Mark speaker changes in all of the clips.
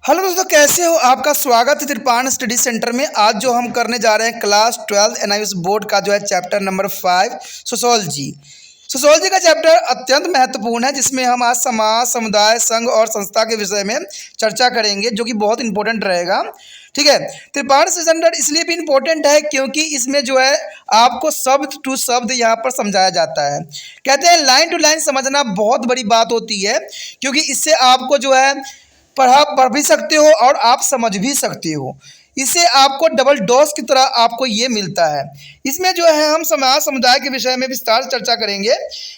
Speaker 1: Hello दोस्तों, कैसे हो? आपका स्वागत है त्रिपाण स्टडी सेंटर में। आज जो हम करने जा रहे हैं क्लास 12 एनआईएस बोर्ड का जो है चैप्टर नंबर 5 सोशोलॉजी। सोशोलॉजी का चैप्टर अत्यंत महत्वपूर्ण है, जिसमें हम आज समाज, समुदाय, संघ और संस्था के विषय में चर्चा करेंगे, जो कि बहुत इंपॉर्टेंट रहेगा। ठीक है। त्रिपाण स्टैंडर्ड इसलिए भी इम्पोर्टेंट है क्योंकि इसमें जो है आपको शब्द टू शब्द यहाँ पर समझाया जाता है। कहते हैं लाइन टू लाइन समझना बहुत बड़ी बात होती है, क्योंकि इससे आपको जो है पढ़ भी सकते हो और आप समझ भी सकते हो। इससे आपको डबल डोज की तरह आपको ये मिलता है। इसमें जो है हम समाज समुदाय के विषय में विस्तार से चर्चा करेंगे।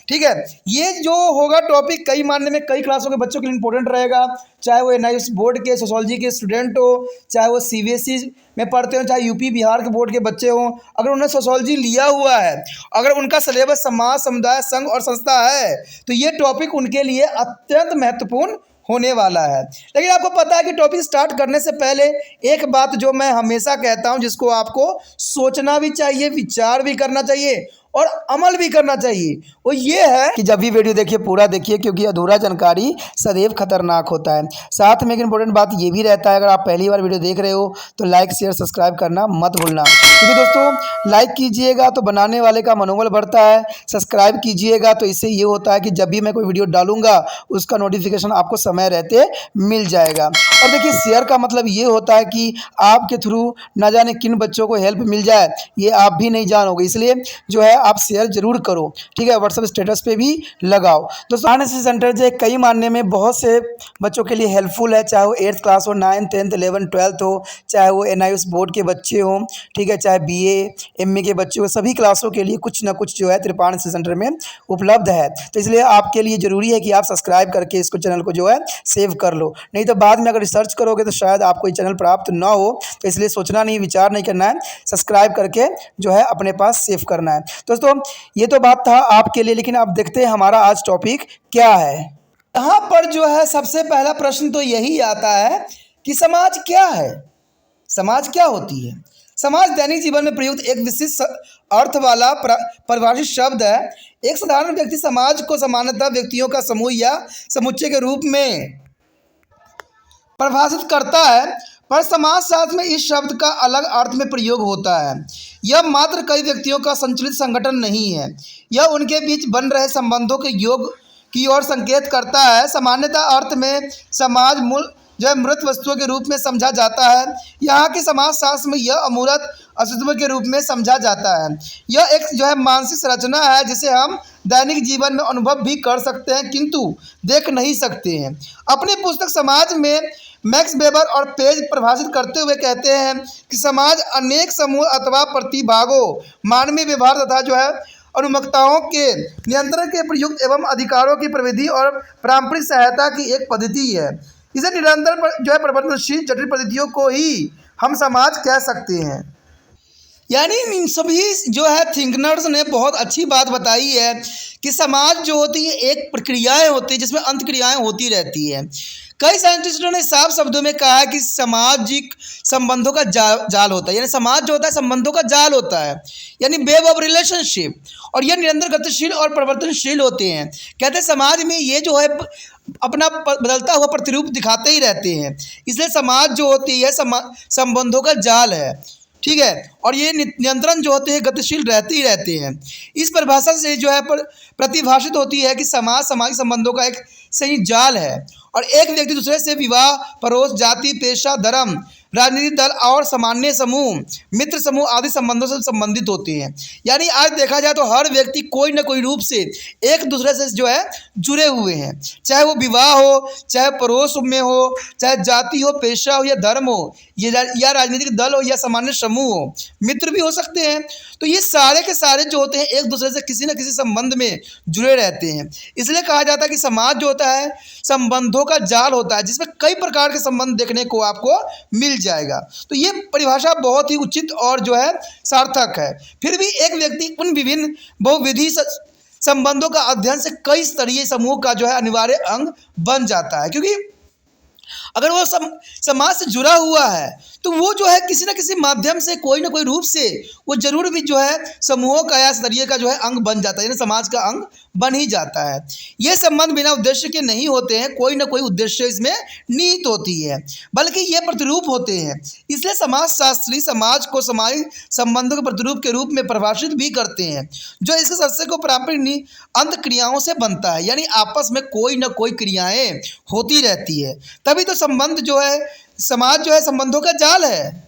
Speaker 1: ठीक है। ये जो होगा टॉपिक कई मानने में कई क्लासों के बच्चों के लिए इंपॉर्टेंट रहेगा, चाहे वो एनआईएस बोर्ड के सोशोलॉजी के स्टूडेंट हो, चाहे वो सीबीएसई में पढ़ते हो, चाहे यूपी बिहार के बोर्ड के बच्चे हों। अगर उन्होंने सोशोलॉजी लिया हुआ है, अगर उनका सिलेबस समाज, समुदाय, संघ और संस्था है, तो ये टॉपिक उनके लिए अत्यंत महत्वपूर्ण होने वाला है। लेकिन आपको पता है कि टॉपिक स्टार्ट करने से पहले एक बात जो मैं हमेशा कहता हूं, जिसको आपको सोचना भी चाहिए, विचार भी करना चाहिए और अमल भी करना चाहिए, वो ये है कि जब भी वीडियो देखिए पूरा देखिए, क्योंकि अधूरा जानकारी सदैव खतरनाक होता है। साथ में एक इंपॉर्टेंट बात ये भी रहता है, अगर आप पहली बार वीडियो देख रहे हो तो लाइक शेयर सब्सक्राइब करना मत भूलना, क्योंकि दोस्तों लाइक कीजिएगा तो बनाने वाले का मनोबल बढ़ता है, सब्सक्राइब कीजिएगा तो इससे ये होता है कि जब भी मैं कोई वीडियो डालूंगा उसका नोटिफिकेशन आपको समय रहते मिल जाएगा। और देखिए शेयर का मतलब ये होता है कि आपके थ्रू ना जाने किन बच्चों को हेल्प मिल जाए, ये आप भी नहीं जानोगे, इसलिए जो है आप शेयर जरूर करो। ठीक है। व्हाट्सएप स्टेटस पे भी लगाओ। दोस्तों एनआईएस सेंटर जो कई मानने में बहुत से बच्चों के लिए हेल्पफुल है, चाहे वो 8th क्लास हो, 9th 10th 11th 12th हो, चाहे वो एनआईएस बोर्ड के बच्चे हों, ठीक है, चाहे बीए एमए के बच्चे हो, सभी क्लासों के लिए कुछ ना कुछ जो है त्रिपाण सेंटर में उपलब्ध है। तो इसलिए आपके लिए ज़रूरी है कि आप सब्सक्राइब करके इसको चैनल को जो है सेव कर लो, नहीं तो बाद में अगर रिसर्च करोगे तो शायद आपको ये चैनल प्राप्त ना हो। तो इसलिए सोचना नहीं, विचार नहीं करना है, सब्सक्राइब करके जो है अपने पास सेव करना है। दोस्तों ये तो बात था आपके लिए, लेकिन अब देखते हैं हमारा आज टॉपिक क्या है। यहाँ पर जो है सबसे पहला प्रश्न तो यही आता है कि समाज क्या है, समाज क्या होती है। समाज दैनिक जीवन में प्रयुक्त एक विशिष्ट अर्थ वाला परिभाषित शब्द है। एक साधारण व्यक्ति समाज को सामान्यतः व्यक्तियों का समूह या समुच्चय के रूप में परिभाषित करता है, पर समाजशास्त्र में इस शब्द का अलग अर्थ में प्रयोग होता है। यह मात्र कई व्यक्तियों का संचालित संगठन नहीं है, यह उनके बीच बन रहे संबंधों के योग की ओर संकेत करता है। सामान्यतः अर्थ में समाज मूल जो है मृत वस्तुओं के रूप में समझा जाता है। यहाँ के समाजशास्त्र में यह अमूर्त अस्तित्व के रूप में समझा जाता है। यह एक जो है मानसिक संरचना है, जिसे हम दैनिक जीवन में अनुभव भी कर सकते हैं किंतु देख नहीं सकते हैं। अपनी पुस्तक समाज में मैक्स वेबर और पेज परिभाषित करते हुए कहते हैं कि समाज अनेक समूह अथवा प्रतिभागों, मानवीय व्यवहार तथा जो है अनुमक्ताओं के नियंत्रण के प्रयुक्त एवं अधिकारों की प्रविधि और पारंपरिक सहायता की एक पद्धति है। इसे निरंतर जो है परिवर्तनशील जटिल पद्धतियों को ही हम समाज कह सकते हैं। यानी इन सभी जो है थिंकनर्स ने बहुत अच्छी बात बताई है कि समाज जो होती है एक प्रक्रियाएं होती है, जिसमें अंतक्रियाएं होती रहती है। कई साइंटिस्टों ने साफ शब्दों में कहा है कि सामाजिक संबंधों का जाल होता है, यानी समाज जो होता है संबंधों का जाल होता है, यानी वेब ऑफ रिलेशनशिप, और यह निरंतर गतिशील और परिवर्तनशील होते हैं। कहते हैं समाज में ये जो है अपना बदलता हुआ प्रतिरूप दिखाते ही रहते हैं, इसलिए समाज जो होती है संबंधों का जाल है। ठीक है। और ये नियंत्रण जो होते हैं गतिशील रहते ही रहते हैं। इस परिभाषा से जो है प्रतिभाषित होती है कि समाज सामाजिक संबंधों का एक सही जाल है और एक व्यक्ति दूसरे से विवाह, पड़ोस, जाति, पेशा, धर्म, राजनीतिक दल और सामान्य समूह, मित्र समूह आदि संबंधों से संबंधित होते हैं। यानी आज देखा जाए तो हर व्यक्ति कोई न कोई रूप से एक दूसरे से जो है जुड़े हुए हैं, चाहे वो विवाह हो, चाहे पड़ोस में हो, चाहे जाति हो, पेशा हो या धर्म हो, या राजनीतिक दल हो या सामान्य समूह हो, मित्र भी हो सकते हैं। तो ये सारे के सारे जो होते हैं एक दूसरे से किसी न किसी संबंध में जुड़े रहते हैं। इसलिए कहा जाता है कि समाज जो होता है संबंधों का जाल होता है, जिसमें कई प्रकार के संबंध देखने को आपको मिल जाएगा। तो ये परिभाषा बहुत ही उचित और जो है सार्थक है। फिर भी एक व्यक्ति उन विभिन्न बहुविधि संबंधों का अध्ययन से कई स्तरीय समूह का जो है अनिवार्य अंग बन जाता है, क्योंकि अगर वो समाज से जुड़ा हुआ है तो वो जो है किसी न किसी माध्यम से कोई ना कोई रूप से वो जरूर भी जो है समूहों का या स्तरीय का जो है अंग बन जाता है, यानी समाज का अंग बन ही जाता है। ये संबंध बिना उद्देश्य के नहीं होते हैं, कोई ना कोई उद्देश्य इसमें निहित होती है, बल्कि ये प्रतिरूप होते हैं। इसलिए समाजशास्त्री समाज को सामाजिक संबंधों के प्रतिरूप के रूप में परिभाषित भी करते हैं, जो इसके सदस्य को पारंपरिक अंत क्रियाओं से बनता है, यानी आपस में कोई ना कोई क्रियाएं होती रहती है, तभी तो संबंध जो है समाज जो है संबंधों का जाल है।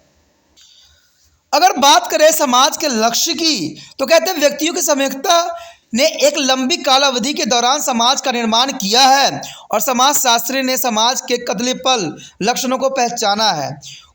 Speaker 1: अगर बात करें समाज के लक्ष्य की तो कहते हैं व्यक्तियों की सामूहिकता ने एक लंबी कालावधि के दौरान समाज का निर्माण किया है और समाजशास्त्री ने समाज के कदलीपल लक्षणों को पहचाना है।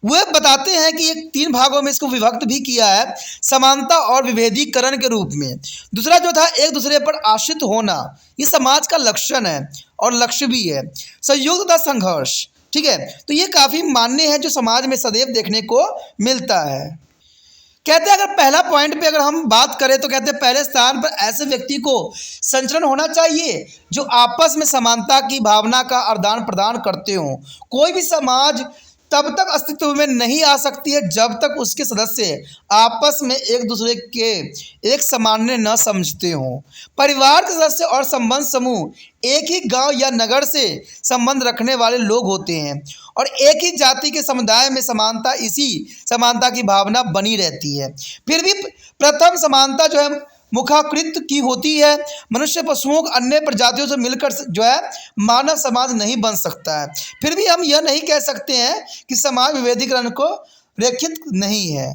Speaker 1: वे बताते हैं कि एक 3 भागों में इसको विभक्त भी किया है, समानता और विभेदीकरण के रूप में। दूसरा जो था एक दूसरे पर आश्रित होना, ये समाज का लक्षण है और लक्ष्य भी है। संयोग तथा संघर्ष, ठीक है, तो ये काफ़ी मान्य है जो समाज में सदैव देखने को मिलता है। कहते हैं अगर पहला पॉइंट पे अगर हम बात करें तो कहते हैं पहले स्थान पर ऐसे व्यक्ति को संचरण होना चाहिए जो आपस में समानता की भावना का आदान प्रदान करते हों। कोई भी समाज तब तक अस्तित्व में नहीं आ सकती है जब तक उसके सदस्य आपस में एक दूसरे के एक सामान्य न समझते हों। परिवार के सदस्य और संबंध समूह एक ही गांव या नगर से संबंध रखने वाले लोग होते हैं और एक ही जाति के समुदाय में समानता इसी समानता की भावना बनी रहती है। फिर भी प्रथम समानता जो है मुखाकृत की होती है। मनुष्य पशुओं अन्य प्रजातियों से मिलकर जो है मानव समाज नहीं बन सकता है। फिर भी हम यह नहीं कह सकते हैं कि समाज विभेदीकरण को रेखित नहीं है।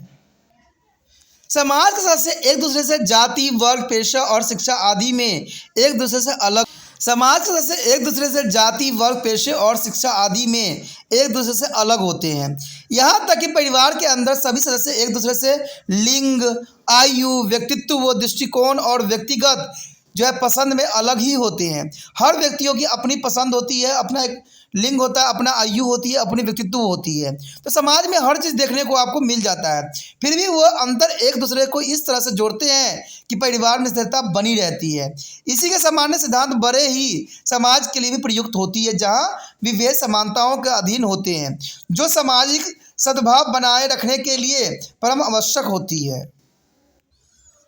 Speaker 1: समाज के सदस्य एक दूसरे से जाति, वर्ग, पेशा और शिक्षा आदि में एक दूसरे से अलग समाज के सदस्य एक दूसरे से जाति, वर्ग, पेशे और शिक्षा आदि में एक दूसरे से अलग होते हैं। यहाँ तक कि परिवार के अंदर सभी सदस्य एक दूसरे से लिंग, आयु, व्यक्तित्व, दृष्टिकोण और व्यक्तिगत जो है पसंद में अलग ही होते हैं। हर व्यक्तियों की अपनी पसंद होती है, अपना एक लिंग होता है, अपना आयु होती है, अपनी व्यक्तित्व होती है। तो समाज में हर चीज़ देखने को आपको मिल जाता है। फिर भी वो अंतर एक दूसरे को इस तरह से जोड़ते हैं कि परिवार में स्थिरता बनी रहती है। इसी के सामान्य सिद्धांत बड़े ही समाज के लिए भी प्रयुक्त होती है, जहाँ विभेद समानताओं के अधीन होते हैं, जो सामाजिक सद्भाव बनाए रखने के लिए परम आवश्यक होती है।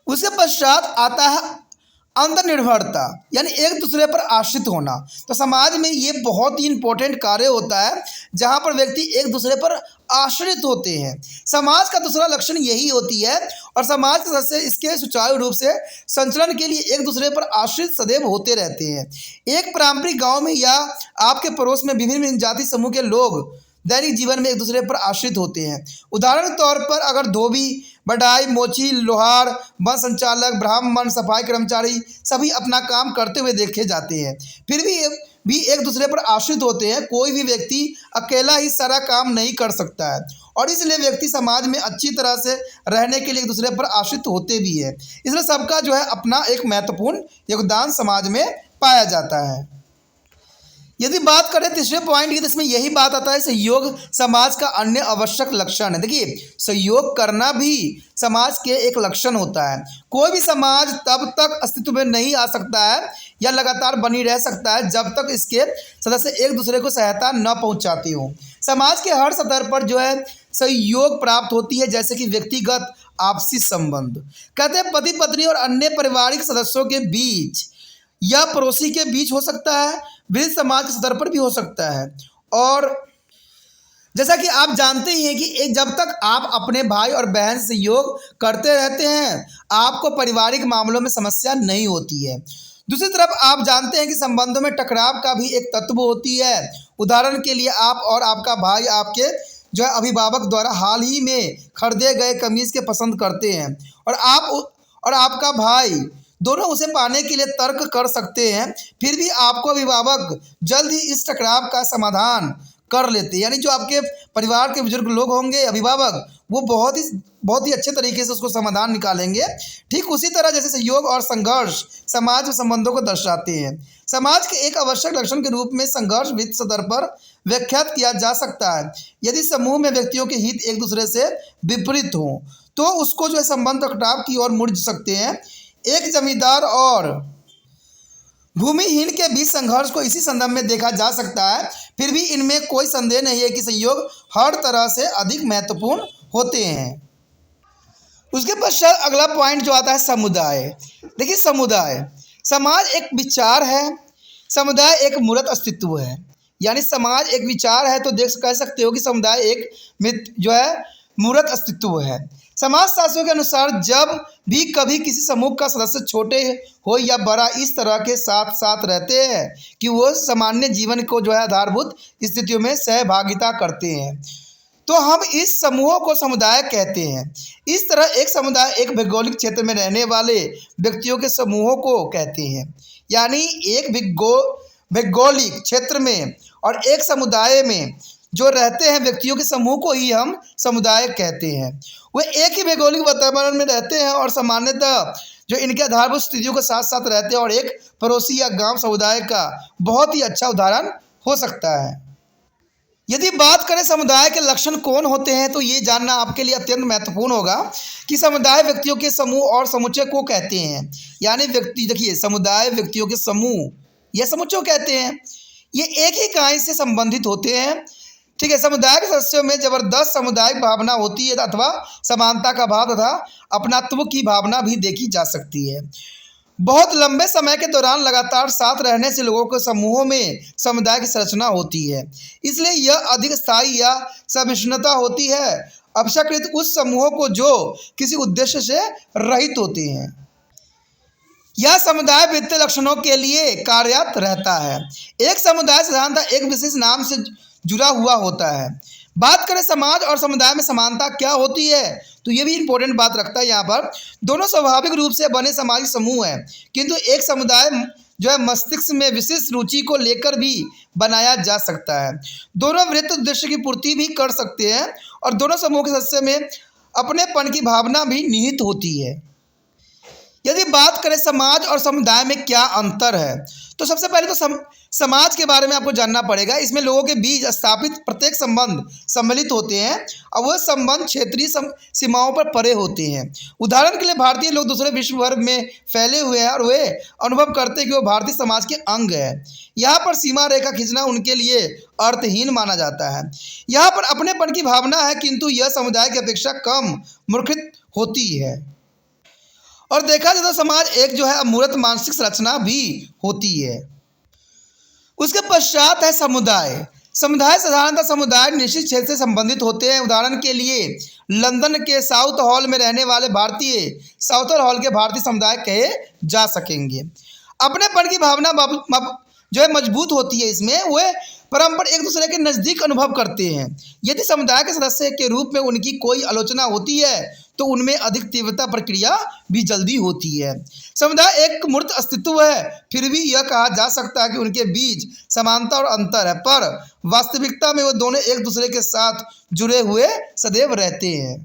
Speaker 1: उसके पश्चात आता है अंतर्निर्भरता, यानी एक दूसरे पर आश्रित होना। तो समाज में ये बहुत ही इंपॉर्टेंट कार्य होता है जहाँ पर व्यक्ति एक दूसरे पर आश्रित होते हैं। समाज का दूसरा लक्षण यही होती है और समाज के सदस्य इसके सुचारू रूप से संचलन के लिए एक दूसरे पर आश्रित सदैव होते रहते हैं। एक पारंपरिक गांव में या आपके पड़ोस में विभिन्न जाति समूह के लोग दैनिक जीवन में एक दूसरे पर आश्रित होते हैं। उदाहरण के तौर पर अगर धोबी, बढ़ाई, मोची, लोहार, वन संचालक, ब्राह्मण, सफाई कर्मचारी सभी अपना काम करते हुए देखे जाते हैं, फिर भी एक दूसरे पर आश्रित होते हैं। कोई भी व्यक्ति अकेला ही सारा काम नहीं कर सकता है और इसलिए व्यक्ति समाज में अच्छी तरह से रहने के लिए एक दूसरे पर आश्रित होते भी है। इसलिए सबका जो है अपना एक महत्वपूर्ण योगदान समाज में पाया जाता है। यदि बात करें तीसरे पॉइंट की तो इसमें यही बात आता है, सहयोग समाज का अन्य आवश्यक लक्षण है। देखिए, सहयोग करना भी समाज के एक लक्षण होता है। कोई भी समाज तब तक अस्तित्व में नहीं आ सकता है या लगातार बनी रह सकता है जब तक इसके सदस्य एक दूसरे को सहायता न पहुंचाते हों। समाज के हर स्तर पर जो है सहयोग प्राप्त होती है, जैसे कि व्यक्तिगत आपसी संबंध, कहते हैं पति पत्नी और अन्य पारिवारिक सदस्यों के बीच या पड़ोसी के बीच हो सकता है, वृद्ध समाज के स्तर पर भी हो सकता है। और जैसा कि आप जानते ही हैं कि जब तक आप अपने भाई और बहन से सहयोग करते रहते हैं आपको पारिवारिक मामलों में समस्या नहीं होती है। दूसरी तरफ आप जानते हैं कि संबंधों में टकराव का भी एक तत्व होती है। उदाहरण के लिए आप और आपका भाई आपके जो है अभिभावक द्वारा हाल ही में खरीदे गए कमीज़ के पसंद करते हैं और आपका भाई दोनों उसे पाने के लिए तर्क कर सकते हैं। फिर भी आपको अभिभावक जल्द ही इस टकराव का समाधान कर लेते हैं, यानी जो आपके परिवार के बुजुर्ग लोग होंगे, अभिभावक, वो बहुत ही अच्छे तरीके से उसको समाधान निकालेंगे। ठीक उसी तरह जैसे सहयोग और संघर्ष समाज में संबंधों को दर्शाते हैं। समाज के एक आवश्यक लक्षण के रूप में संघर्ष वित्त स्तर पर व्याख्यात किया जा सकता है। यदि समूह में व्यक्तियों के हित एक दूसरे से विपरीत हों तो उसको जो है संबंध टकराव की ओर मुड़ सकते हैं। एक जमींदार और भूमिहीन के बीच संघर्ष को इसी संदर्भ में देखा जा सकता है। फिर भी इनमें कोई संदेह नहीं है कि संयोग हर तरह से अधिक महत्वपूर्ण होते हैं। उसके पश्चात अगला पॉइंट जो आता है समुदाय। देखिए समुदाय, समाज एक विचार है, समुदाय एक मूर्त अस्तित्व है। यानी समाज एक विचार है तो कह सकते हो कि समुदाय एक जो है मूर्त अस्तित्व है। समाजशास्त्रों के अनुसार जब भी कभी किसी समूह का सदस्य छोटे हो या बड़ा इस तरह के साथ साथ रहते हैं कि वो सामान्य जीवन को जो है आधारभूत स्थितियों में सहभागिता करते हैं तो हम इस समूहों को समुदाय कहते हैं। इस तरह एक समुदाय एक भौगोलिक क्षेत्र में रहने वाले व्यक्तियों के समूहों को कहते हैं। यानी एक भौगोलिक क्षेत्र में और एक समुदाय में जो रहते हैं व्यक्तियों के समूह को ही हम समुदाय कहते हैं। वे एक ही भौगोलिक वातावरण में रहते हैं और सामान्यतः जो इनके आधारभूत स्थितियों के साथ साथ रहते हैं और एक पड़ोसी या गांव समुदाय का बहुत ही अच्छा उदाहरण हो सकता है। यदि बात करें समुदाय के लक्षण कौन होते हैं तो ये जानना आपके लिए अत्यंत महत्वपूर्ण होगा कि समुदाय व्यक्तियों के समूह और समुच्चय को कहते हैं। यानी व्यक्ति, देखिए समुदाय व्यक्तियों के समूह या समुच्चय कहते हैं, ये एक ही इकाई से संबंधित होते हैं। ठीक है, समुदाय के सदस्यों में जबरदस्त सामुदायिक भावना होती है अथवा समानता का भाव तथा अपनात्व की भावना भी देखी जा सकती है। बहुत लंबे समय के दौरान लगातार साथ रहने से लोगों के समूहों में समुदाय की संरचना होती है, इसलिए यह अधिक स्थायी या सहिष्णुता होती है अपेक्षाकृत उस समूहों को जो किसी उद्देश्य से रहित होते हैं। यह समुदाय वित्तीय लक्षणों के लिए कार्यरत रहता है। एक समुदाय साधारणतः एक विशेष नाम से जुड़ा हुआ होता है। बात करें समाज और समुदाय में समानता क्या होती है तो ये भी इंपॉर्टेंट बात रखता है। यहाँ पर दोनों स्वाभाविक रूप से बने सामाजिक समूह हैं, किंतु एक समुदाय जो है मस्तिष्क में विशिष्ट रुचि को लेकर भी बनाया जा सकता है। दोनों वृत्त उद्देश्य की पूर्ति भी कर सकते हैं और दोनों समूह के सदस्य में अपनेपन की भावना भी निहित होती है। यदि बात करें समाज और समुदाय में क्या अंतर है तो सबसे पहले तो समाज के बारे में आपको जानना पड़ेगा। इसमें लोगों के बीच स्थापित प्रत्येक संबंध सम्मिलित होते हैं और वह संबंध क्षेत्रीय सीमाओं पर परे होते हैं। उदाहरण के लिए भारतीय लोग दूसरे विश्व भर में फैले हुए हैं और वे अनुभव करते हैं कि वो भारतीय समाज के अंग है। यहाँ पर सीमा रेखा खींचना उनके लिए अर्थहीन माना जाता है। यहाँ पर अपनेपन की भावना है, किंतु यह समुदाय की अपेक्षा कम मूर्खित होती है। और देखा जाए तो समाज एक जो है अमूर्त मानसिक संरचना भी होती है। उसके पश्चात है समुदाय। समुदाय साधारणतः समुदाय निश्चित क्षेत्र से संबंधित होते हैं। उदाहरण के लिए लंदन के साउथ हॉल में रहने वाले भारतीय साउथर हॉल के भारतीय समुदाय कहे जा सकेंगे। अपनेपन की भावना जो है मजबूत होती है। इसमें वे परस्पर एक दूसरे के नज़दीक अनुभव करते हैं। यदि समुदाय के सदस्य के रूप में उनकी कोई आलोचना होती है तो उनमें अधिक तीव्रता प्रक्रिया भी जल्दी होती है। समुदाय एक मूर्त अस्तित्व है, फिर भी यह कहा जा सकता है कि उनके बीच समानता और अंतर है, पर वास्तविकता में वो दोनों एक दूसरे के साथ जुड़े हुए सदैव रहते हैं।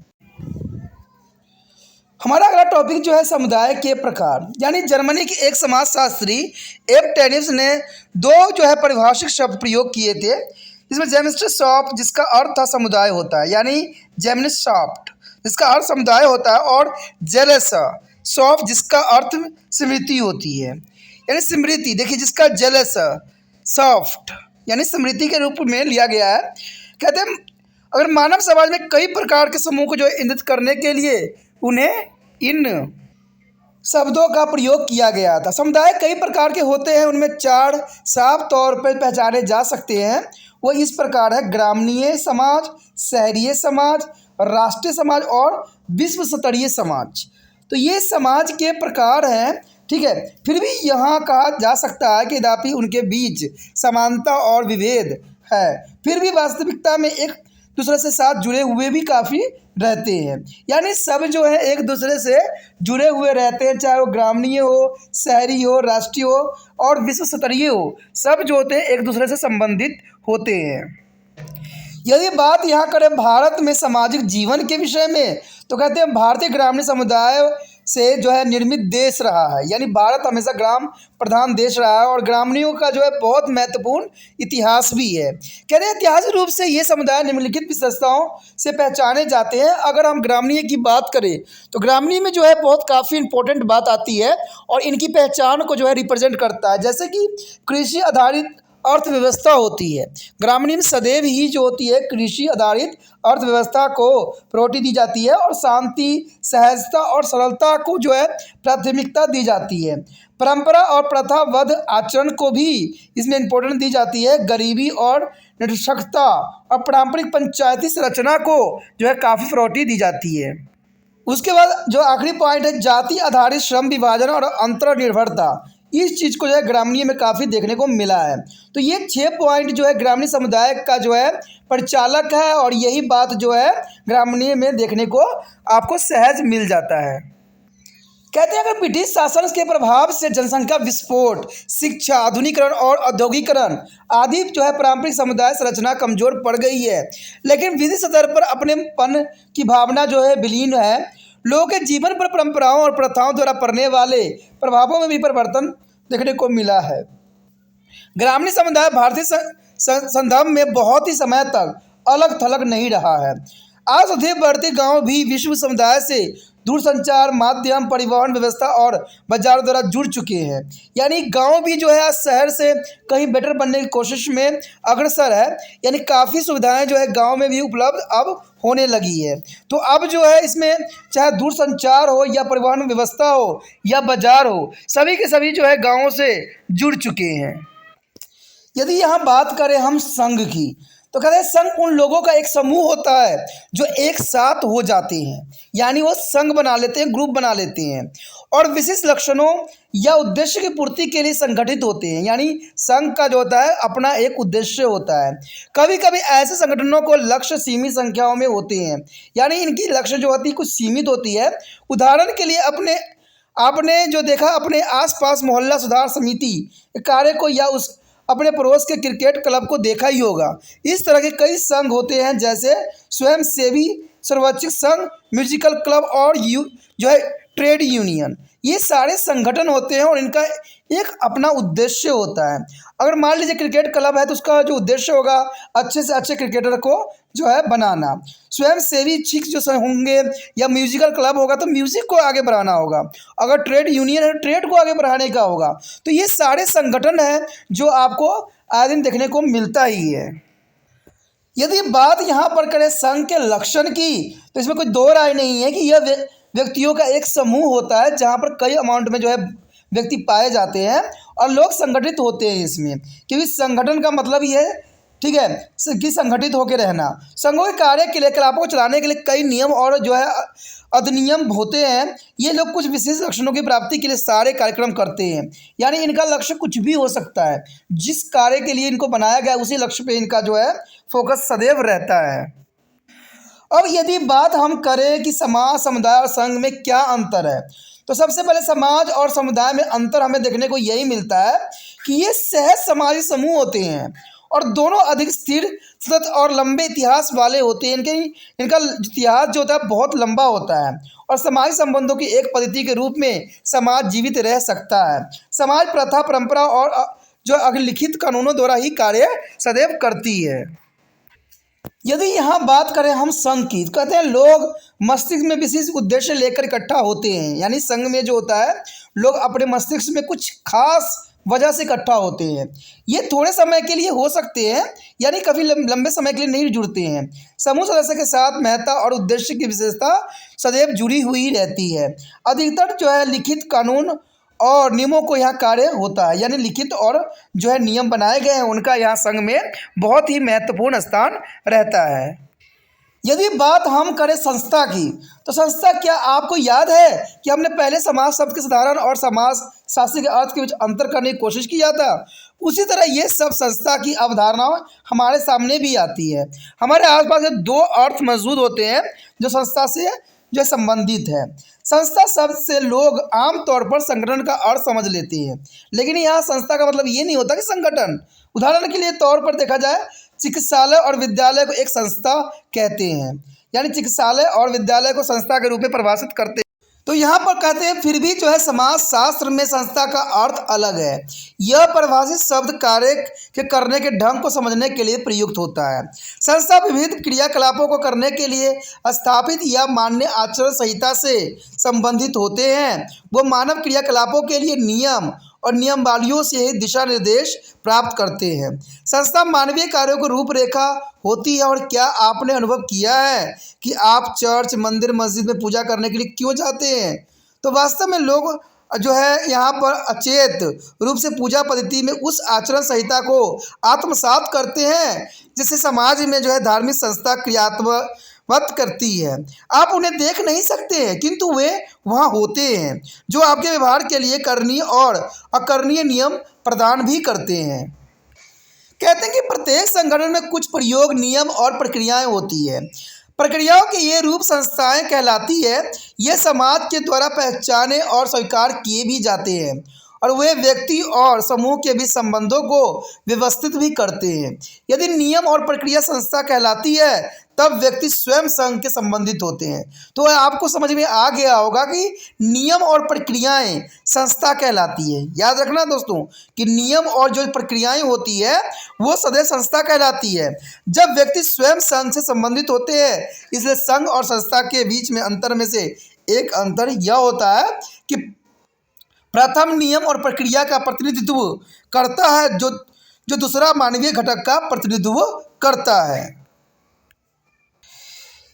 Speaker 1: हमारा अगला टॉपिक जो है समुदाय के प्रकार। यानी जर्मनी के एक समाजशास्त्री एफ ने दो जो है परिभाषिक शब्द प्रयोग किए थे। इसमें जेमिन्सchaft जिसका अर्थ था समुदाय होता है, यानी जेमिन्सchaft जिसका अर्थ समुदाय होता है, और जेलेसchaft जिसका अर्थ स्मृति होती है, यानी स्मृति। देखिए जिसका जेलेसchaft यानी स्मृति के रूप में लिया गया है। कहते हैं अगर मानव समाज में कई प्रकार के समूह को जो इंगित करने के लिए उन्हें इन शब्दों का प्रयोग किया गया था। समुदाय कई प्रकार के होते हैं, उनमें चार साफ तौर पर पहचाने जा सकते हैं। वो इस प्रकार है: ग्रामीण समाज, शहरीय समाज, राष्ट्रीय समाज और विश्व स्तरीय समाज। तो ये समाज के प्रकार हैं। ठीक है, फिर भी यहाँ कहा जा सकता है कि यद्यपि उनके बीच समानता और विभेद है, फिर भी वास्तविकता में एक दूसरे से साथ जुड़े हुए भी काफ़ी रहते हैं। यानी सब जो है एक दूसरे से जुड़े हुए रहते हैं, चाहे वो ग्रामीण हो, शहरी हो, राष्ट्रीय हो और विश्व स्तरीय हो, सब जो होते हैं एक दूसरे से संबंधित होते हैं। यदि बात यहाँ करें भारत में सामाजिक जीवन के विषय में तो कहते हैं भारतीय ग्रामीण समुदाय से जो है निर्मित देश रहा है। यानी भारत हमेशा ग्राम प्रधान देश रहा है और ग्रामीणों का जो है बहुत महत्वपूर्ण इतिहास भी है। कहते हैं ऐतिहासिक रूप से ये समुदाय निम्नलिखित विशेषताओं से पहचाने जाते हैं। अगर हम ग्रामीण की बात करें तो ग्रामीण में जो है बहुत काफ़ी इंपॉर्टेंट बात आती है और इनकी पहचान को जो है रिप्रेजेंट करता है, जैसे कि कृषि आधारित अर्थव्यवस्था होती है। ग्रामीण में सदैव ही जो होती है कृषि आधारित अर्थव्यवस्था को प्रायोरिटी दी जाती है और शांति, सहजता और सरलता को जो है प्राथमिकता दी जाती है। परंपरा और प्रथाबद्ध आचरण को भी इसमें इम्पोर्टेंस दी जाती है। गरीबी और निरक्षरता और पारंपरिक पंचायती संरचना को जो है काफ़ी प्रायोरिटी दी जाती है। उसके बाद जो आखिरी पॉइंट है, जाति आधारित श्रम विभाजन और अंतर्निर्भरता। इस चीज़ को जो है ग्रामीण में काफ़ी देखने को मिला है। तो ये 6 पॉइंट जो है ग्रामीण समुदाय का जो है परिचालक है और यही बात जो है ग्रामीण में देखने को आपको सहज मिल जाता है। कहते हैं अगर ब्रिटिश शासन के प्रभाव से जनसंख्या विस्फोट, शिक्षा, आधुनिकीकरण और औद्योगिकरण आदि जो है पारंपरिक समुदाय संरचना कमजोर पड़ गई है, लेकिन विधि स्तर पर अपनेपन की भावना जो है विलीन है। लोगों के जीवन पर परंपराओं और प्रथाओं द्वारा पड़ने वाले प्रभावों में भी परिवर्तन देखने को मिला है। ग्रामीण समुदाय भारतीय संदर्भ में बहुत ही समय तक अलग थलग नहीं रहा है। आज अधिक बढ़ते गांव भी विश्व समुदाय से दूरसंचार माध्यम, परिवहन व्यवस्था और बाजार द्वारा जुड़ चुके हैं। यानी गांव भी जो है आज शहर से कहीं बेटर बनने की कोशिश में अग्रसर है। यानी काफ़ी सुविधाएं जो है गांव में भी उपलब्ध अब होने लगी है। तो अब जो है इसमें चाहे दूरसंचार हो या परिवहन व्यवस्था हो या बाजार हो, सभी के सभी जो है गाँवों से जुड़ चुके हैं। यदि यहाँ बात करें हम संघ की, तो कहते हैं संघ उन लोगों का एक समूह होता है जो एक साथ हो जाते हैं, यानी वो संघ बना लेते हैं, ग्रुप बना लेते हैं और विशिष्ट लक्षणों या उद्देश्य की पूर्ति के लिए संगठित होते हैं। यानी संघ का जो होता है अपना एक उद्देश्य होता है। कभी कभी ऐसे संगठनों को लक्ष्य सीमित संख्याओं में होते हैं, यानी इनकी लक्ष्य जो होती है कुछ सीमित होती है। उदाहरण के लिए आपने जो देखा अपने आसपास मोहल्ला सुधार समिति कार्य को या उस अपने पड़ोस के क्रिकेट क्लब को देखा ही होगा। इस तरह के कई संघ होते हैं जैसे स्वयंसेवी सर्वोच्च संघ, म्यूजिकल क्लब और जो है ट्रेड यूनियन। ये सारे संगठन होते हैं और इनका एक अपना उद्देश्य होता है। अगर मान लीजिए क्रिकेट क्लब है तो उसका जो उद्देश्य होगा अच्छे से अच्छे क्रिकेटर को जो है बनाना। स्वयंसेवी छिक जो होंगे या म्यूजिकल क्लब होगा तो म्यूजिक को आगे बढ़ाना होगा। अगर ट्रेड यूनियन है तो ट्रेड को आगे बढ़ाने का होगा। तो ये सारे संगठन हैं जो आपको आए दिन देखने को मिलता ही है। यदि बात यहाँ पर करें संघ के लक्षण की, तो इसमें कोई दो राय नहीं है कि यह व्यक्तियों का एक समूह होता है जहाँ पर कई अमाउंट में जो है व्यक्ति पाए जाते हैं और लोग संगठित होते हैं इसमें, क्योंकि संगठन का मतलब ही है ठीक है कि संगठित होकर रहना। संघों के कार्य क्रियाकलापों को चलाने के लिए कई नियम और जो है अधिनियम होते हैं। ये लोग कुछ विशेष लक्षणों की प्राप्ति के लिए सारे कार्यक्रम करते हैं, यानी इनका लक्ष्य कुछ भी हो सकता है। जिस कार्य के लिए इनको बनाया गया उसी लक्ष्य पे इनका जो है फोकस सदैव रहता है। अब यदि बात हम करें कि समाज, समुदाय और संघ में क्या अंतर है, तो सबसे पहले समाज और समुदाय में अंतर हमें देखने को यही मिलता है कि ये सहज समाजी समूह होते हैं और दोनों अधिक स्थिर, सतत और लंबे इतिहास वाले होते हैं। इनका इतिहास जो होता है बहुत लंबा होता है और सामाजिक संबंधों की एक पद्धति के रूप में समाज जीवित रह सकता है। समाज प्रथा, परंपरा और जो अलिखित कानूनों द्वारा ही कार्य सदैव करती है। यदि यहाँ बात करें हम संघ की, तो कहते हैं लोग मस्तिष्क में विशेष उद्देश्य लेकर इकट्ठा होते हैं। यानी संघ में जो होता है लोग अपने मस्तिष्क में कुछ खास वजह से इकट्ठा होते हैं। ये थोड़े समय के लिए हो सकते हैं, यानी कभी लंबे समय के लिए नहीं जुड़ते हैं। समूह सदस्य के साथ महत्ता और उद्देश्य की विशेषता सदैव जुड़ी हुई रहती है। अधिकतर जो है लिखित कानून और नियमों को यहाँ कार्य होता है, यानी लिखित और जो है नियम बनाए गए हैं उनका यहाँ संघ में बहुत ही महत्वपूर्ण स्थान रहता है। यदि बात हम करें संस्था की, तो संस्था क्या आपको याद है कि हमने पहले समाज शब्द के साधारण और समाज शास्त्री के अर्थ के बीच अंतर करने की कोशिश किया था। उसी तरह ये सब संस्था की अवधारणाएं हमारे सामने भी आती है। हमारे आसपास दो अर्थ मौजूद होते हैं जो संस्था से जो संबंधित है। संस्था शब्द से लोग आमतौर पर संगठन का अर्थ समझ लेते हैं, लेकिन यहाँ संस्था का मतलब ये नहीं होता कि संगठन। उदाहरण के लिए तौर पर देखा जाए चिकित्सालय और विद्यालय को एक संस्था कहते हैं, यानी चिकित्सालय और विद्यालय को संस्था के रूप में परिभाषित करते हैं। तो यहाँ पर कहते हैं फिर भी जो है समाज शास्त्र में संस्था का अर्थ अलग है। यह परिभाषित शब्द कार्य के करने के ढंग को समझने के लिए प्रयुक्त होता है। संस्था विविध क्रियाकलापों को करने के लिए स्थापित या मान्य आचरण संहिता से संबंधित होते हैं। वो मानव क्रियाकलापों के लिए नियम और नियमावलियों से ही दिशा निर्देश प्राप्त करते हैं। संस्था मानवीय कार्यों की रूपरेखा होती है। और क्या आपने अनुभव किया है कि आप चर्च, मंदिर, मस्जिद में पूजा करने के लिए क्यों जाते हैं? तो वास्तव में लोग जो है यहाँ पर अचेत रूप से पूजा पद्धति में उस आचरण संहिता को आत्मसात करते हैं जिससे समाज में जो है धार्मिक संस्था क्रियात्मक करती है। आप उन्हें देख नहीं सकते हैं, किंतु वे वहाँ होते हैं, जो आपके व्यवहार के लिए करणीय और अकरणीय नियम प्रदान भी करते हैं। कहते हैं कि प्रत्येक संगठन में कुछ प्रयोग, नियम और प्रक्रियाएं होती है। प्रक्रियाओं के ये रूप संस्थाएं कहलाती है। ये समाज के द्वारा पहचाने और स्वीकार किए भी जाते हैं और वे व्यक्ति और समूह के बीच संबंधों को व्यवस्थित भी करते हैं। यदि नियम और प्रक्रिया संस्था कहलाती है तब व्यक्ति स्वयं संघ के संबंधित होते हैं। तो आपको समझ में आ गया होगा कि नियम और प्रक्रियाएं संस्था कहलाती है। याद रखना दोस्तों कि नियम और जो प्रक्रियाएं होती है वो सदैव संस्था कहलाती है जब व्यक्ति स्वयं संघ से संबंधित होते हैं। इसलिए संघ और संस्था के बीच में अंतर में से एक अंतर यह होता है कि प्रथम नियम और प्रक्रिया का प्रतिनिधित्व करता है जो दूसरा मानवीय घटक का प्रतिनिधित्व करता है।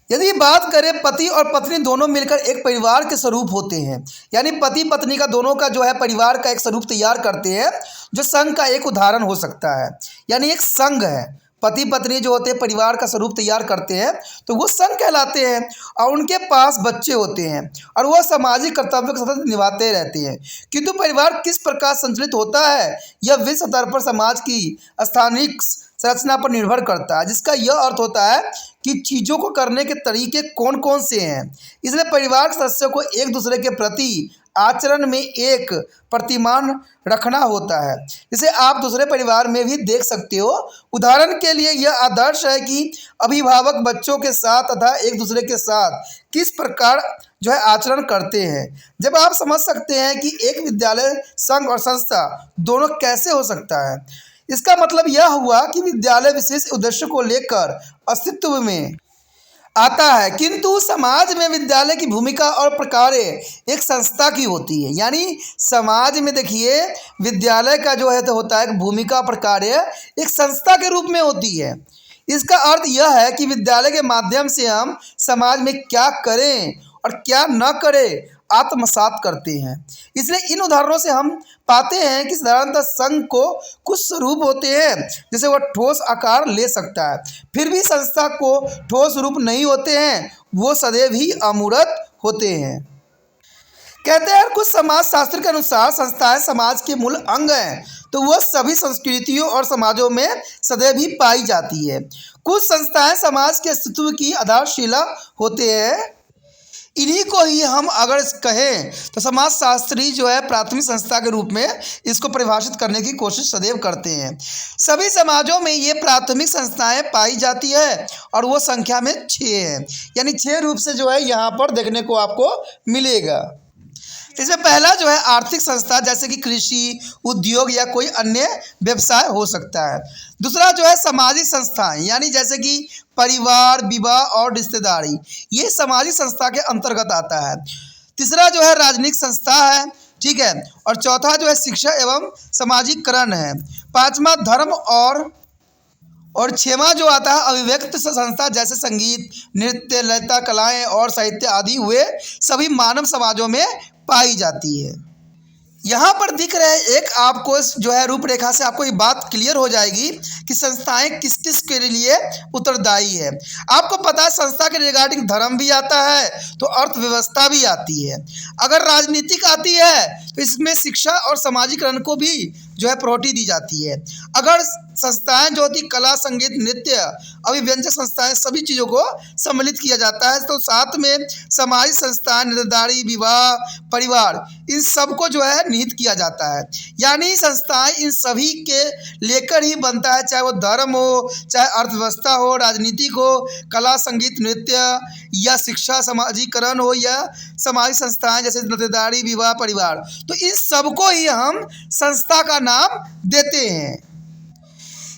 Speaker 1: यदि बात करें, पति और पत्नी दोनों मिलकर एक परिवार के स्वरूप होते हैं, यानी पति पत्नी का दोनों का जो है परिवार का एक स्वरूप तैयार करते हैं, जो संघ का एक उदाहरण हो सकता है। यानी एक संघ है, पति पत्नी जो होते हैं परिवार का स्वरूप तैयार करते हैं तो वो संघ कहलाते हैं। और उनके पास बच्चे होते हैं और वह सामाजिक कर्तव्य को सतत निभाते रहते हैं। किंतु परिवार किस प्रकार संचालित होता है यह विश्व स्तर पर समाज की स्थानिक संरचना पर निर्भर करता है, जिसका यह अर्थ होता है कि चीज़ों को करने के तरीके कौन कौन से हैं। इसलिए परिवार के सदस्यों को एक दूसरे के प्रति आचरण में एक प्रतिमान रखना होता है, जिसे आप दूसरे परिवार में भी देख सकते हो। उदाहरण के लिए यह आदर्श है कि अभिभावक बच्चों के साथ तथा एक दूसरे के साथ किस प्रकार जो है आचरण करते हैं। जब आप समझ सकते हैं कि एक विद्यालय, संघ और संस्था दोनों कैसे हो सकता है, इसका मतलब यह हुआ कि विद्यालय विशेष उद्देश्य को लेकर अस्तित्व में आता है, किंतु समाज में विद्यालय की भूमिका और प्रकार्य एक संस्था की होती है। यानी समाज में देखिए विद्यालय का जो है तो होता है भूमिका प्रकार्य एक संस्था के रूप में होती है। इसका अर्थ यह है कि विद्यालय के माध्यम से हम समाज में क्या करें और क्या न करें आत्मसात करते हैं। इसलिए इन उदाहरणों से हम पाते हैं कि साधारणतः संघ को कुछ स्वरूप होते हैं जैसे वह ठोस आकार ले सकता है, फिर भी संस्था को ठोस रूप नहीं होते हैं, वो सदैव ही अमूर्त होते हैं। कहते हैं कुछ समाज शास्त्र के अनुसार संस्थाएं समाज के मूल अंग हैं, तो वह सभी संस्कृतियों और समाजों में सदैव ही पाई जाती है। कुछ संस्थाएं समाज के अस्तित्व की आधारशिला होते हैं। इन्हीं को ही हम अगर कहें तो समाजशास्त्री जो है प्राथमिक संस्था के रूप में इसको परिभाषित करने की कोशिश सदैव करते हैं। सभी समाजों में ये प्राथमिक संस्थाएं पाई जाती है और वो संख्या में 6 हैं। यानी 6 रूप से जो है यहाँ पर देखने को आपको मिलेगा। इसमें पहला जो है आर्थिक संस्था, जैसे कि कृषि, उद्योग या कोई अन्य व्यवसाय हो सकता है। दूसरा जो है सामाजिक संस्थाएं, यानी जैसे कि परिवार, विवाह और रिश्तेदारी, ये सामाजिक संस्था के अंतर्गत आता है। तीसरा जो है राजनीतिक संस्था है, ठीक है। और चौथा जो है शिक्षा एवं सामाजिकरण है। पांचवा धर्म और छठवां जो आता है अभिव्यक्त संस्था, जैसे संगीत, नृत्य, ललिता कलाएं और साहित्य आदि हुए सभी मानव समाजों में पाई जाती है। यहाँ पर दिख रहे एक आपको जो है रूपरेखा से आपको ये बात क्लियर हो जाएगी कि संस्थाएं किस किस के लिए उत्तरदायी है। आपको पता है संस्था के रिगार्डिंग धर्म भी आता है तो अर्थव्यवस्था भी आती है। अगर राजनीतिक आती है तो इसमें शिक्षा और सामाजिकरण को भी जो है प्रायोरिटी दी जाती है। अगर संस्थाएं जो होती कला, संगीत, नृत्य, अभिव्यंजक संस्थाएं, सभी चीज़ों को सम्मिलित किया जाता है। तो साथ में सामाजिक संस्थाएं, रिश्तेदारी, विवाह, परिवार, इन सबको जो है निहित किया जाता है। यानी संस्थाएं इन सभी के लेकर ही बनता है, चाहे वो धर्म हो, चाहे अर्थव्यवस्था हो, राजनीतिक हो, कला, संगीत, नृत्य या शिक्षा, सामाजिकरण हो या सामाजिक संस्थाएं जैसे रिश्तेदारी, विवाह, परिवार, तो इन सबको ही हम संस्था का नाम देते हैं।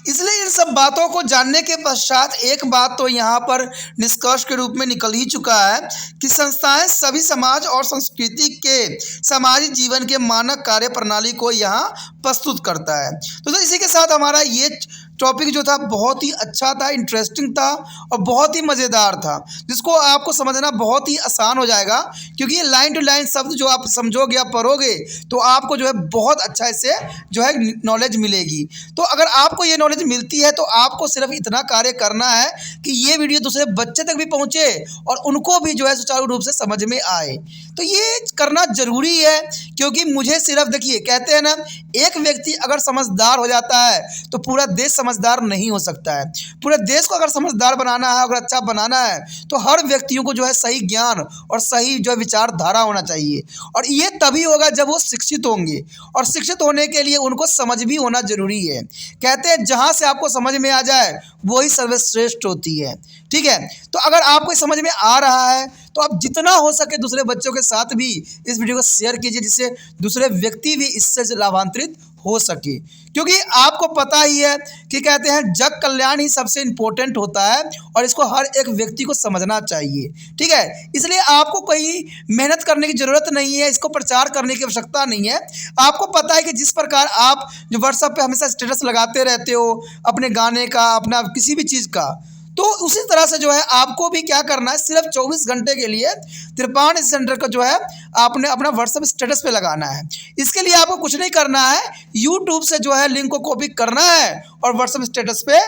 Speaker 1: इसलिए इन सब बातों को जानने के पश्चात एक बात तो यहाँ पर निष्कर्ष के रूप में निकल ही चुका है कि संस्थाएं सभी समाज और संस्कृति के सामाजिक जीवन के मानक कार्य प्रणाली को यहाँ प्रस्तुत करता है। तो इसी के साथ हमारा ये टॉपिक जो था बहुत ही अच्छा था, इंटरेस्टिंग था और बहुत ही मज़ेदार था, जिसको आपको समझना बहुत ही आसान हो जाएगा, क्योंकि ये लाइन टू लाइन शब्द जो आप समझोगे या पढ़ोगे तो आपको जो है बहुत अच्छा इससे जो है नॉलेज मिलेगी। तो अगर आपको ये नॉलेज मिलती है तो आपको सिर्फ इतना कार्य करना है कि ये वीडियो दूसरे बच्चे तक भी पहुँचे और उनको भी जो है सुचारू रूप से समझ में आए। तो ये करना ज़रूरी है, क्योंकि मुझे सिर्फ देखिए, कहते हैं ना, एक व्यक्ति अगर समझदार हो जाता है तो पूरा देश समझदार नहीं हो सकता है। पूरे देश को अगर समझदार बनाना है, अगर अच्छा बनाना है, तो हर व्यक्तियों को जो है सही ज्ञान और सही जो है विचारधारा होना चाहिए, और ये तभी होगा जब वो शिक्षित होंगे, और शिक्षित होने के लिए उनको समझ भी होना ज़रूरी है। कहते हैं जहाँ से आपको समझ में आ जाए वही सर्वश्रेष्ठ होती है। ठीक है, तो अगर आपको समझ में आ रहा है तो आप जितना हो सके दूसरे बच्चों के साथ भी इस वीडियो को शेयर कीजिए, जिससे दूसरे व्यक्ति भी इससे लाभान्वित हो सके, क्योंकि आपको पता ही है कि कहते हैं जग कल्याण ही सबसे इम्पोर्टेंट होता है और इसको हर एक व्यक्ति को समझना चाहिए। ठीक है, इसलिए आपको कोई मेहनत करने की ज़रूरत नहीं है, इसको प्रचार करने की आवश्यकता नहीं है। आपको पता है कि जिस प्रकार आप जो व्हाट्सएप पे हमेशा स्टेटस लगाते रहते हो अपने गाने का, अपना किसी भी चीज़ का, तो उसी तरह से जो है आपको भी क्या करना है, सिर्फ 24 घंटे के लिए त्रिपाण सेंटर का जो है आपने अपना व्हाट्सएप स्टेटस पे लगाना है। इसके लिए आपको कुछ नहीं करना है, यूट्यूब से जो है लिंक को कॉपी करना है और व्हाट्सएप स्टेटस पे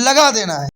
Speaker 1: लगा देना है।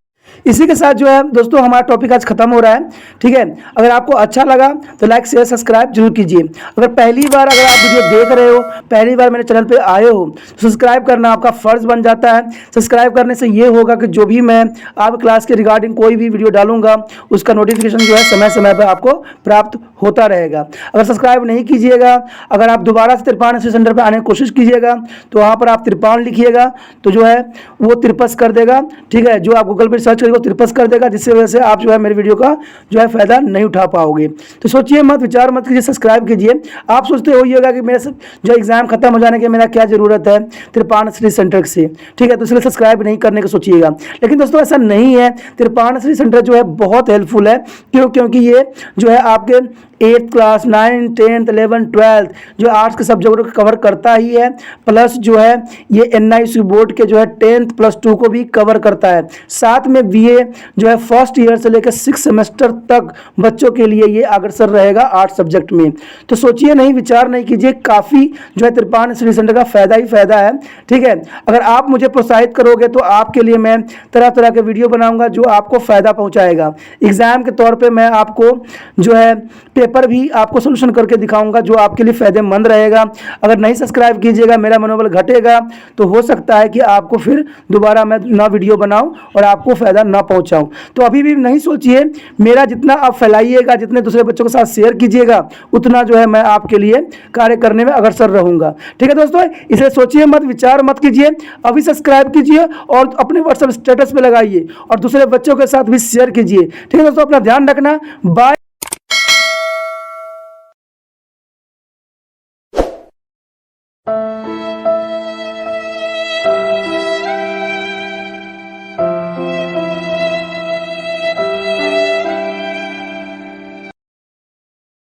Speaker 2: इसी के साथ जो है दोस्तों हमारा टॉपिक आज खत्म हो रहा है। ठीक है, अगर आपको अच्छा लगा तो लाइक शेयर सब्सक्राइब जरूर कीजिए। अगर पहली बार अगर आप वीडियो देख रहे हो, पहली बार मेरे चैनल पे आए हो, तो सब्सक्राइब करना आपका फ़र्ज़ बन जाता है। सब्सक्राइब करने से ये होगा कि जो भी मैं आप क्लास के रिगार्डिंग कोई भी वीडियो डालूंगा उसका नोटिफिकेशन जो है समय समय पर आपको प्राप्त होता रहेगा। अगर सब्सक्राइब नहीं कीजिएगा, अगर आप दोबारा से त्रिपाण सेंटर पर आने की कोशिश कीजिएगा तो वहाँ पर आप त्रिपाण लिखिएगा तो जो है वो तिरपस कर देगा। ठीक है, जो आप गूगल पर सर्च को तिरपस कर देगा, जिससे वजह से आप जो है मेरे वीडियो का जो है फायदा नहीं उठा पाओगे। तो सोचिए मत, विचार मत कीजिए, सब्सक्राइब कीजिए। आप सोचते होइएगा कि मेरा जो एग्जाम खत्म हो जाने के मेरा क्या जरूरत है त्रिपाण श्री सेंटर से। ठीक है, तो इसलिए सब्सक्राइब नहीं करने को सोचिएगा, लेकिन दोस्तों ऐसा नहीं है। त्रिपाण श्री सेंटर जो है बहुत हेल्पफुल है, क्योंकि ये जो है आपके 8th class 9th 10th 11th 12th जो आर्ट्स के सब्जेक्ट को कवर करता ही है, प्लस जो है ये NIC बोर्ड के जो है 10th प्लस 2 को भी कवर करता है। साथ में BA जो है फर्स्ट ईयर से लेकर 6 सेमेस्टर तक बच्चों के लिए ये अग्रसर रहेगा आर्ट्स सब्जेक्ट में। तो सोचिए नहीं, विचार नहीं कीजिए, काफ़ी जो है त्रिपाण श्री सेंटर का फ़ायदा ही फ़ायदा है। ठीक है, अगर आप मुझे प्रोत्साहित करोगे तो आपके लिए मैं तरह तरह के वीडियो बनाऊँगा जो आपको फ़ायदा पहुँचाएगा। एग्ज़ाम के तौर पर मैं आपको जो है पेपर भी आपको सोल्यूशन करके दिखाऊंगा जो आपके लिए फ़ायदेमंद रहेगा। अगर नहीं सब्सक्राइब कीजिएगा, मेरा मनोबल घटेगा, तो हो सकता है कि आपको फिर दोबारा मैं ना वीडियो बनाऊं और आपको फ़ायदा ना पहुंचाऊं। तो अभी भी नहीं सोचिए, मेरा जितना आप फैलाइएगा, जितने दूसरे बच्चों के साथ शेयर कीजिएगा, उतना जो है मैं आपके लिए कार्य करने में अग्रसर रहूँगा। ठीक है दोस्तों, इसलिए सोचिए मत, विचार मत कीजिए, अभी सब्सक्राइब कीजिए और अपने व्हाट्सएप स्टेटस पर लगाइए और दूसरे बच्चों के साथ भी शेयर कीजिए। ठीक है दोस्तों, अपना ध्यान रखना। बाय।